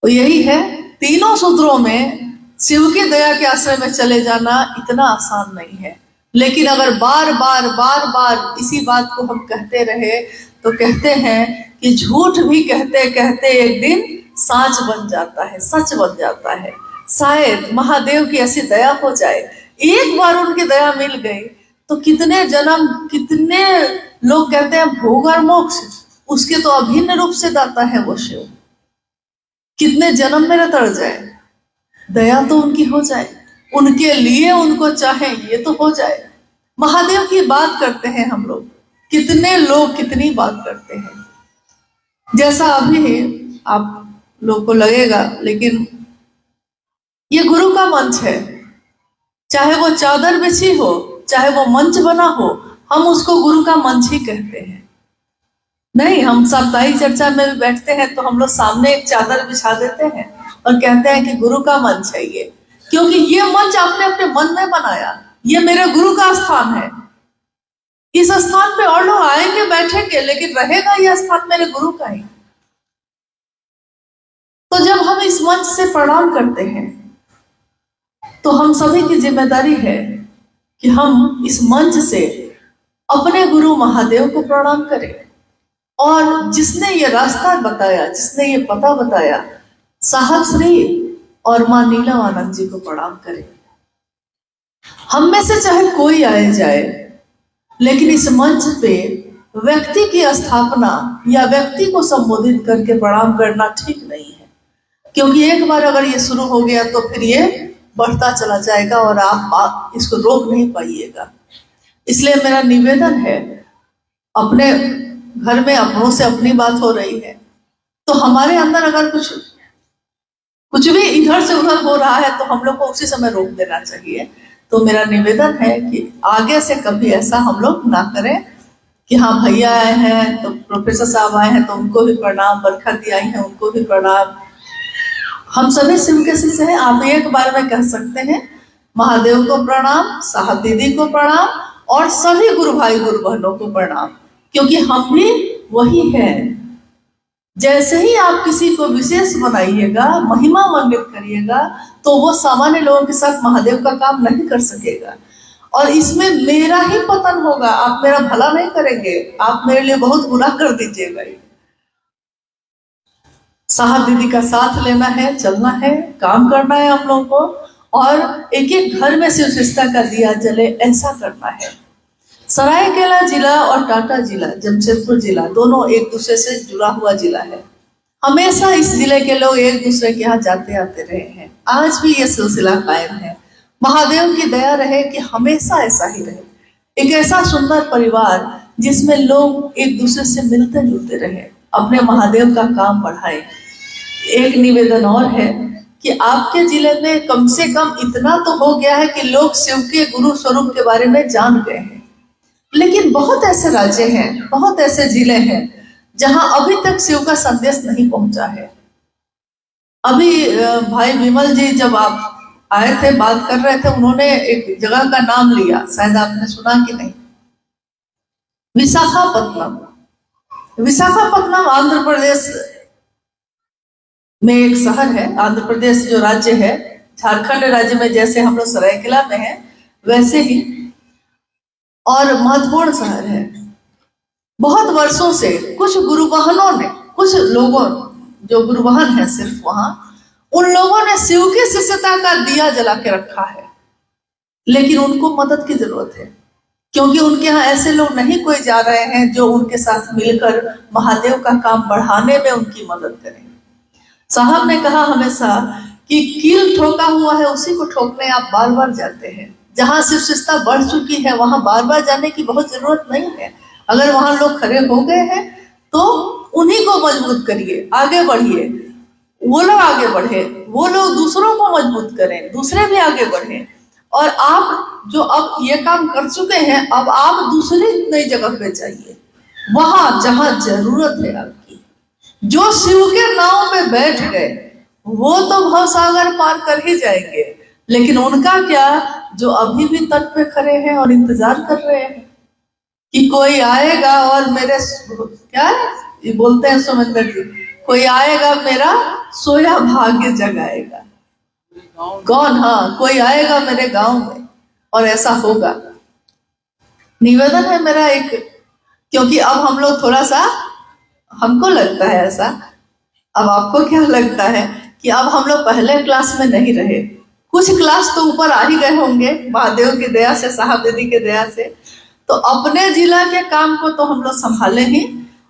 तो यही है, तीनों सूत्रों में शिव की दया के आश्रय में चले जाना इतना आसान नहीं है। लेकिन अगर बार बार बार बार इसी बात को हम कहते रहे तो कहते हैं कि झूठ भी कहते कहते एक दिन साच बन जाता है, सच बन जाता है। शायद महादेव की ऐसी दया हो जाए, एक बार उनकी दया मिल गई तो कितने जन्म, कितने लोग कहते हैं भोग और मोक्ष, उसके तो अभिन्न रूप से दाता है वो शिव। कितने जन्म में तर जाए, दया तो उनकी हो जाए, उनके लिए उनको चाहे ये तो हो जाए। महादेव की बात करते हैं हम लोग, कितने लोग कितनी बात करते हैं। जैसा अभी आप लोग को लगेगा, लेकिन ये गुरु का मंच है, चाहे वो चादर बिछी हो, चाहे वो मंच बना हो, हम उसको गुरु का मंच ही कहते हैं। नहीं, हम साप्ताहिक चर्चा में भी बैठते हैं तो हम लोग सामने एक चादर बिछा देते हैं और कहते हैं कि गुरु का मंच है ये, क्योंकि ये मंच आपने अपने मन में बनाया, ये मेरे गुरु का स्थान है। इस स्थान पे और लोग आएंगे बैठेंगे, लेकिन रहेगा यह स्थान मेरे गुरु का ही। तो जब हम इस मंच से प्रणाम करते हैं तो हम सभी की जिम्मेदारी है कि हम इस मंच से अपने गुरु महादेव को प्रणाम करें, और जिसने ये रास्ता बताया, जिसने ये पता बताया, साहब श्री और मां नीलम जी को प्रणाम करें। हम में से चाहे कोई आए जाए, लेकिन इस मंच पे व्यक्ति की स्थापना या व्यक्ति को संबोधित करके प्रणाम करना ठीक नहीं है, क्योंकि एक बार अगर ये शुरू हो गया तो फिर ये बढ़ता चला जाएगा और आप इसको रोक नहीं पाइएगा। इसलिए मेरा निवेदन है, अपने घर में अपनों से अपनी बात हो रही है तो हमारे अंदर अगर कुछ भी इधर से उधर हो रहा है तो हम लोग को उसी समय रोक देना चाहिए। तो मेरा निवेदन है कि आगे से कभी ऐसा हम लोग ना करें कि हाँ भैया आए हैं तो प्रोफेसर साहब आए हैं तो उनको भी प्रणाम, बरखा दी आई है उनको भी प्रणाम। हम सभी शिव के शिष्य हैं, आप एक बार में कह सकते हैं महादेव को प्रणाम, साहब दीदी को प्रणाम और सभी गुरु भाई गुरु बहनों को प्रणाम, क्योंकि हम भी वही हैं। जैसे ही आप किसी को विशेष बनाइएगा, महिमा मंडित करिएगा, तो वो सामान्य लोगों के साथ महादेव का काम नहीं कर सकेगा और इसमें मेरा ही पतन होगा। आप मेरा भला नहीं करेंगे, आप मेरे लिए बहुत बुरा कर दीजिएगा। साहब दीदी का साथ लेना है, चलना है, काम करना है हम लोगों को, और एक एक घर में शिव सृष्टा का दिया जले, ऐसा करना है। सरायकेला जिला और टाटा जिला, जमशेदपुर जिला, दोनों एक दूसरे से जुड़ा हुआ जिला है। हमेशा इस जिले के लोग एक दूसरे के यहाँ जाते आते रहे हैं, आज भी ये सिलसिला कायम है। महादेव की दया रहे कि हमेशा ऐसा ही रहे, एक ऐसा सुंदर परिवार जिसमें लोग एक दूसरे से मिलते जुलते रहे, अपने महादेव का काम बढ़ाए। एक निवेदन और है कि आपके जिले में कम से कम इतना तो हो गया है कि लोग शिव के गुरु स्वरूप के बारे में जान गए हैं, लेकिन बहुत ऐसे राज्य हैं, बहुत ऐसे जिले हैं जहां अभी तक शिव का संदेश नहीं पहुंचा है। अभी भाई विमल जी जब आप आए थे, बात कर रहे थे, उन्होंने एक जगह का नाम लिया, शायद आपने सुना कि नहीं, विशाखापत्तनम। विशाखापत्तनम आंध्र प्रदेश में एक शहर है। आंध्र प्रदेश जो राज्य है, झारखंड राज्य में जैसे हम लोग सरायकेला में है वैसे ही, और महत्वपूर्ण शहर है। बहुत वर्षों से कुछ गुरुवाहनों ने, कुछ लोगों जो गुरुवाहन है सिर्फ वहां, उन लोगों ने शिव की शिष्यता का दिया जला के रखा है, लेकिन उनको मदद की जरूरत है, क्योंकि उनके यहाँ ऐसे लोग नहीं कोई जा रहे हैं जो उनके साथ मिलकर महादेव का काम बढ़ाने में उनकी मदद करें। साहब ने कहा हमेशा कि कील ठोका हुआ है उसी को ठोकने आप बार बार जाते हैं। जहां शिव शिष्टता बढ़ चुकी है वहां बार बार जाने की बहुत जरूरत नहीं है। अगर वहां लोग खड़े हो गए हैं तो उन्हीं को मजबूत करिए, आगे बढ़िए, वो लोग आगे बढ़े, वो लोग दूसरों को मजबूत करें, दूसरे भी आगे बढ़े। और आप जो अब ये काम कर चुके हैं, अब आप दूसरी नई जगह पे जाइए, वहां जहां जरूरत है आपकी। जो शिव के नाव पे बैठ गए वो तो भवसागर पार कर ही जाएंगे, लेकिन उनका क्या जो अभी भी तट पे खड़े हैं और इंतजार कर रहे हैं कि कोई आएगा और मेरे, क्या ये बोलते हैं सुमंदर जी, कोई आएगा मेरा सोया भाग्य जगाएगा। कौन? हाँ, कोई आएगा मेरे गांव में और ऐसा होगा। निवेदन है मेरा एक, क्योंकि अब हम लोग थोड़ा सा, हमको लगता है ऐसा, अब आपको क्या लगता है कि अब हम लोग पहले क्लास में नहीं रहे, कुछ क्लास तो ऊपर आ ही गए होंगे महादेव की दया से, साहब दीदी की दया से। तो अपने जिला के काम को तो हम लोग संभाले ही,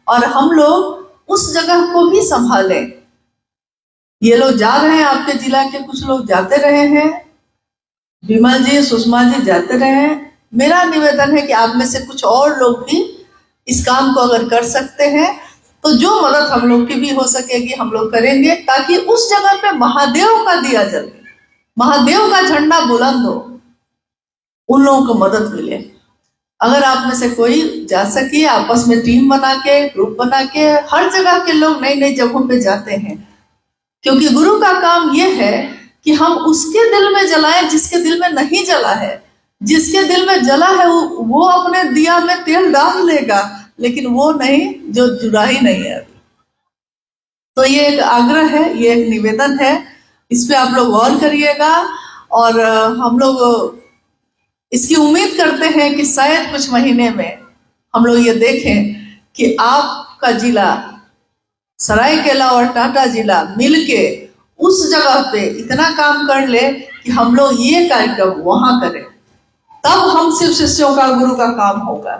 और हम लोग उस जगह को भी संभालें। ये लोग जा रहे हैं, आपके जिला के कुछ लोग जाते रहे हैं, विमल जी, सुषमा जी जाते रहे हैं। मेरा निवेदन है कि आप में से कुछ और लोग भी इस काम को अगर कर सकते हैं तो जो मदद हम लोग की भी हो सकेगी हम लोग करेंगे, ताकि उस जगह पे महादेव का दिया जले, महादेव का झंडा बुलंद हो, उन लोगों को मदद मिले। अगर आप में से कोई जा सके, आपस में टीम बना के, ग्रुप बना के, हर जगह के लोग नई नई जगहों पे जाते हैं, क्योंकि गुरु का काम यह है कि हम उसके दिल में जलाएं जिसके दिल में नहीं जला है। जिसके दिल में जला है वो अपने दिया में तेल डाल लेगा, लेकिन वो नहीं जो जुड़ा ही नहीं है। तो ये एक आग्रह है, ये एक निवेदन है, इस पे आप लोग गौर करिएगा। और हम लोग इसकी उम्मीद करते हैं कि शायद कुछ महीने में हम लोग ये देखें कि आपका जिला सरायकेला और टाटा जिला मिलके उस जगह पे इतना काम कर ले कि हम लोग ये कार्यक्रम वहां करें, तब हम शिव शिष्यों का, गुरु का काम होगा।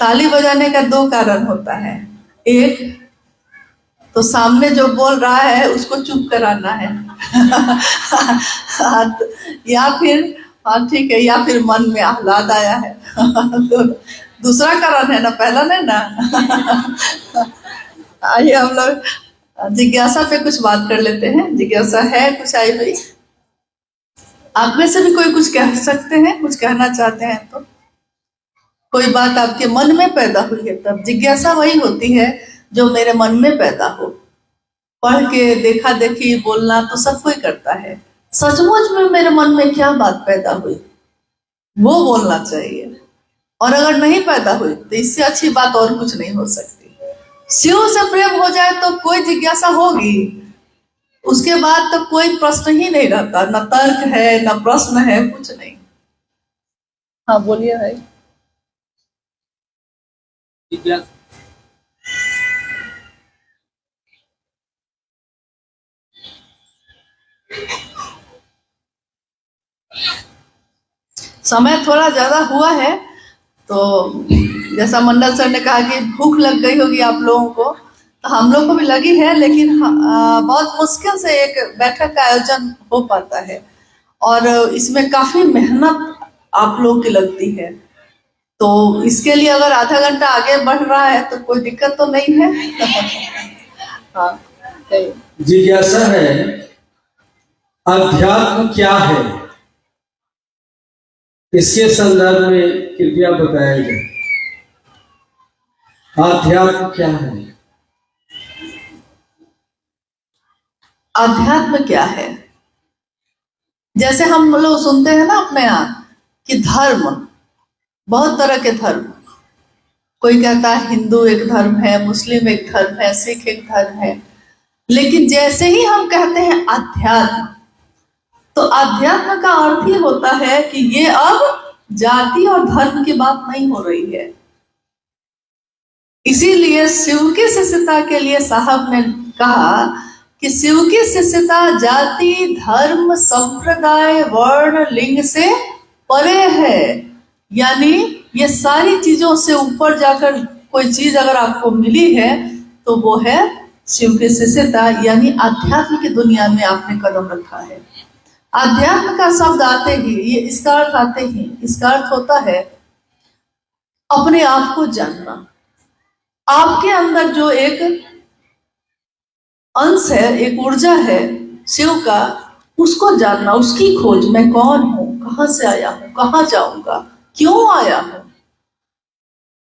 ताली बजाने का दो कारण होता है, एक तो सामने जो बोल रहा है उसको चुप कराना है या फिर, हाँ ठीक है, या फिर मन में आह्लाद आया है तो दूसरा कारण है ना, पहला नहीं ना आइए हम लोग जिज्ञासा पे कुछ बात कर लेते हैं। जिज्ञासा है कुछ आई हुई? आप में से भी कोई कुछ कह सकते हैं, कुछ कहना चाहते हैं तो? कोई बात आपके मन में पैदा हुई है, तब जिज्ञासा वही होती है जो मेरे मन में पैदा हो। पढ़ के, देखा देखी, बोलना तो सब कोई करता है, सचमुच में मेरे मन में क्या बात पैदा हुई वो बोलना चाहिए। और अगर नहीं पैदा हुई तो इससे अच्छी बात और कुछ नहीं हो सकती। शिव से प्रेम हो जाए तो कोई जिज्ञासा होगी, उसके बाद तो कोई प्रश्न ही नहीं रहता, न तर्क है न प्रश्न है, कुछ नहीं। हाँ बोलिए भाई। समय थोड़ा ज्यादा हुआ है, तो जैसा मंडल सर ने कहा कि भूख लग गई होगी आप लोगों को, तो हम लोग को भी लगी है, लेकिन बहुत मुश्किल से एक बैठक का आयोजन हो पाता है और इसमें काफी मेहनत आप लोगों की लगती है। तो इसके लिए अगर आधा घंटा आगे बढ़ रहा है तो कोई दिक्कत तो नहीं है। हाँ, जिज्ञासा है, अध्यात्म क्या है, इसके संदर्भ में कृपया बताया जाए। अध्यात्म क्या है? अध्यात्म क्या है, जैसे हम लोग सुनते हैं ना अपने यहाँ कि धर्म, बहुत तरह के धर्म, कोई कहता है हिंदू एक धर्म है, मुस्लिम एक धर्म है, सिख एक धर्म है, लेकिन जैसे ही हम कहते हैं अध्यात्म, तो अध्यात्म का अर्थ ही होता है कि ये अब जाति और धर्म की बात नहीं हो रही है। इसीलिए शिव की शिष्यता के लिए साहब ने कहा कि शिव की शिष्यता जाति, धर्म, संप्रदाय, वर्ण, लिंग से परे है। यानी ये सारी चीजों से ऊपर जाकर कोई चीज अगर आपको मिली है तो वो है शिव की शिष्यता, यानी आध्यात्म की दुनिया में आपने कदम रखा है। आध्यात्म का शब्द आते ही, ये इसका अर्थ आते ही, इसका अर्थ होता है अपने आप को जानना। आपके अंदर जो एक अंश है, एक ऊर्जा है शिव का, उसको जानना, उसकी खोज, मैं कौन हूं, कहां से आया हूं, कहां जाऊंगा, क्यों आया हूं।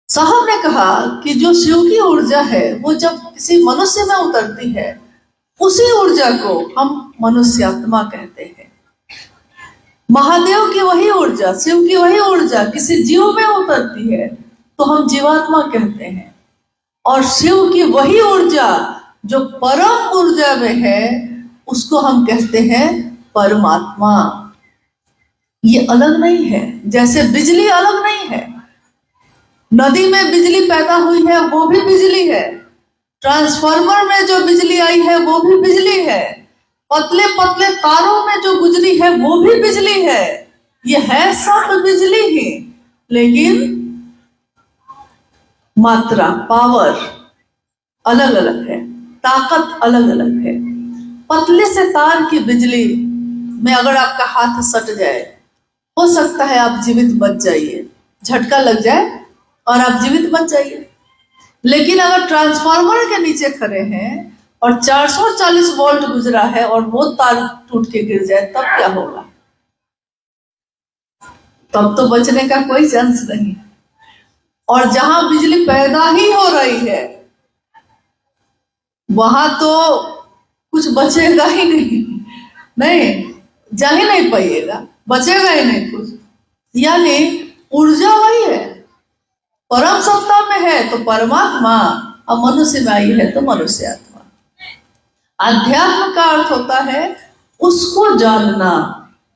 साहब ने कहा कि जो शिव की ऊर्जा है वो जब किसी मनुष्य में उतरती है, उसी ऊर्जा को हम मनुष्य आत्मा कहते हैं। महादेव की वही ऊर्जा, शिव की वही ऊर्जा किसी जीव में उतरती है तो हम जीवात्मा कहते हैं, और शिव की वही ऊर्जा जो परम ऊर्जा में है उसको हम कहते हैं परमात्मा। ये अलग नहीं है, जैसे बिजली अलग नहीं है, नदी में बिजली पैदा हुई है वो भी बिजली है, ट्रांसफार्मर में जो बिजली आई है वो भी बिजली है, पतले पतले तारों में जो गुजरी है वो भी बिजली है। ये है सब बिजली ही, लेकिन मात्रा, पावर अलग अलग है, ताकत अलग अलग है। पतले से तार की बिजली में अगर आपका हाथ सट जाए, हो सकता है आप जीवित बच जाइए, झटका लग जाए और आप जीवित बच जाइए। लेकिन अगर ट्रांसफार्मर के नीचे खड़े हैं और 440 वोल्ट गुजरा है और वो तार टूट के गिर जाए, तब क्या होगा? तब तो बचने का कोई चांस नहीं। और जहां बिजली पैदा ही हो रही है वहां तो कुछ बचेगा ही नहीं, नहीं जा ही नहीं पाइएगा, बचेगा ही नहीं कुछ। यानी ऊर्जा वही है, परम सत्ता में है तो परमात्मा, और मनुष्य में आई है तो मनुष्य आत्मा। अध्यात्म का अर्थ होता है उसको जानना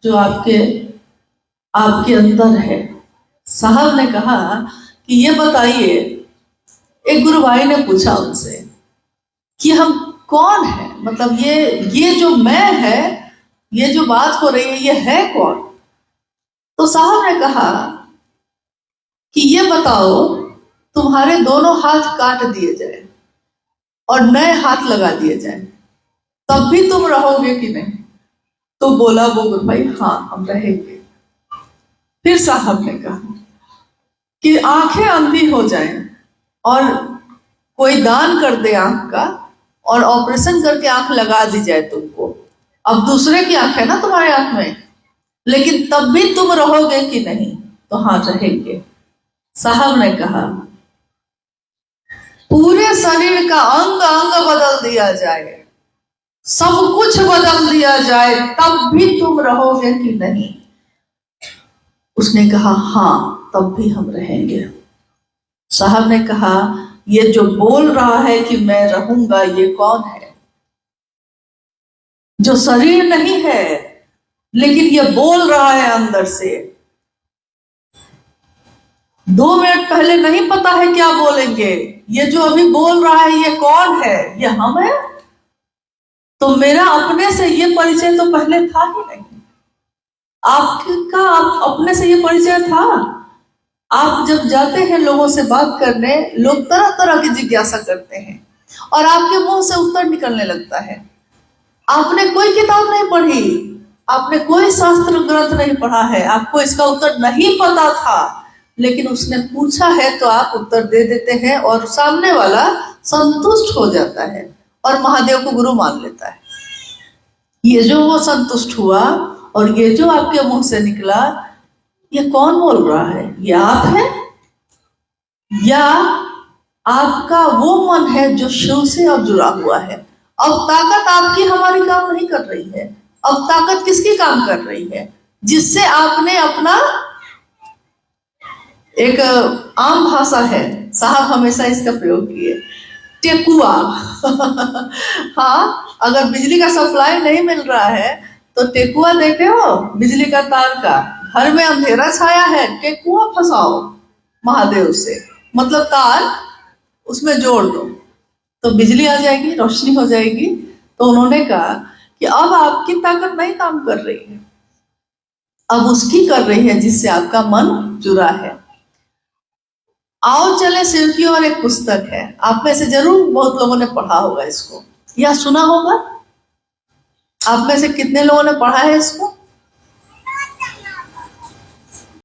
जो आपके अंदर है। साहब ने कहा कि ये बताइए, एक गुरु भाई ने पूछा उनसे कि हम कौन है, मतलब ये जो मैं है, ये जो बात हो रही है, ये है कौन? तो साहब ने कहा कि ये बताओ, तुम्हारे दोनों हाथ काट दिए जाए और नए हाथ लगा दिए जाए, तब भी तुम रहोगे कि नहीं? तो बोला वो गुरु भाई, हाँ हम रहेंगे। फिर साहब ने कहा कि आंखें अंधी हो जाएं और कोई दान कर दे आंख का और ऑपरेशन करके आंख लगा दी जाए तुमको, अब दूसरे की आंख है ना तुम्हारे आंख में, लेकिन तब भी तुम रहोगे कि नहीं? तो हाँ रहेंगे। साहब ने कहा पूरे शरीर का अंग अंग बदल दिया जाए, सब कुछ बदल दिया जाए, तब भी तुम रहोगे कि नहीं? उसने कहा हाँ तब भी हम रहेंगे। साहब ने कहा ये जो बोल रहा है कि मैं रहूंगा, ये कौन है? जो शरीर नहीं है लेकिन ये बोल रहा है अंदर से, 2 मिनट पहले नहीं पता है क्या बोलेंगे, ये जो अभी बोल रहा है ये कौन है, ये हम है। तो मेरा अपने से ये परिचय तो पहले था ही नहीं। आपका आप अपने से ये परिचय था। आप जब जाते हैं लोगों से बात करने, लोग तरह तरह की जिज्ञासा करते हैं और आपके मुंह से उत्तर निकलने लगता है। आपने कोई किताब नहीं पढ़ी, आपने कोई शास्त्र ग्रंथ नहीं पढ़ा है, आपको इसका उत्तर नहीं पता था, लेकिन उसने पूछा है तो आप उत्तर दे देते हैं और सामने वाला संतुष्ट हो जाता है और महादेव को गुरु मान लेता है। ये जो वो संतुष्ट हुआ और ये जो आपके मुंह से निकला, ये कौन बोल रहा है? ये आप है या आपका वो मन है जो शिव से अब जुड़ा हुआ है? अब ताकत आपकी हमारी काम नहीं कर रही है। अब ताकत किसकी काम कर रही है? जिससे आपने अपना, एक आम भाषा है, साहब हमेशा इसका प्रयोग किए, टेकुआ। हाँ, अगर बिजली का सप्लाई नहीं मिल रहा है तो टेकुआ देखे हो, बिजली का तार का, घर में अंधेरा छाया है, टेकुआ फंसाओ महादेव से, मतलब तार उसमें जोड़ दो तो बिजली आ जाएगी, रोशनी हो जाएगी। तो उन्होंने कहा कि अब आपकी ताकत नहीं काम कर रही है, अब उसकी कर रही है जिससे आपका मन जुड़ा है। आओ चले शिव की ओर एक पुस्तक है, आप में से जरूर बहुत लोगों ने पढ़ा होगा इसको या सुना होगा। आप में से कितने लोगों ने पढ़ा है इसको?